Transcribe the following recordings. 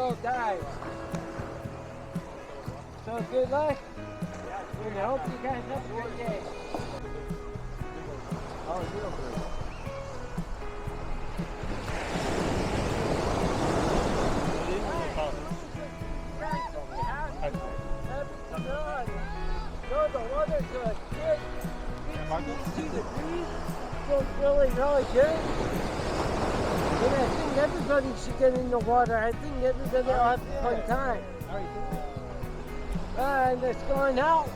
little dives. So good luck. And I hope you guys have a great day. Oh, you don't believe it. No, the water's good. See the breeze? Feels really, really good. And I think everybody should get in the water. I think everybody will have a fun time. And it's going out.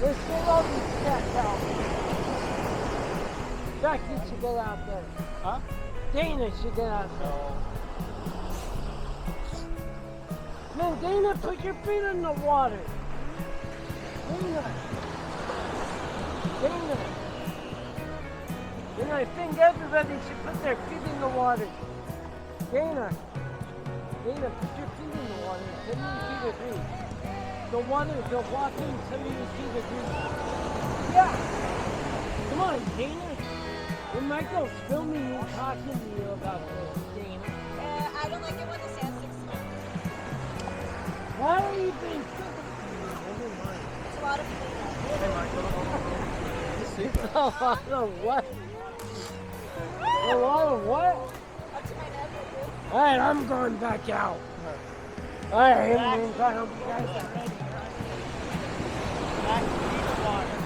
Let's get all these cats out. Becky should get out there. Huh? Dana should get out there. Man, Dana, put your feet in the water. Dana. And I think everybody should put their feet in the water. Dana, put your feet in the water. 70 feet of breeze. The water, the walking 70 feet of breeze. Yeah. Come on, Dana. When Michael's filming you talking to you about this, Dana. I don't like it when the sand sticks to me. Why are you being never mind. It's a lot of cleanup. Hey, Michael. It's a lot of what? A lot of what? Up to my neck. Alright, I'm going back out. Alright, I hope you guys are ready. Back to the water.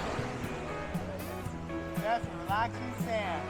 That's relaxing sand.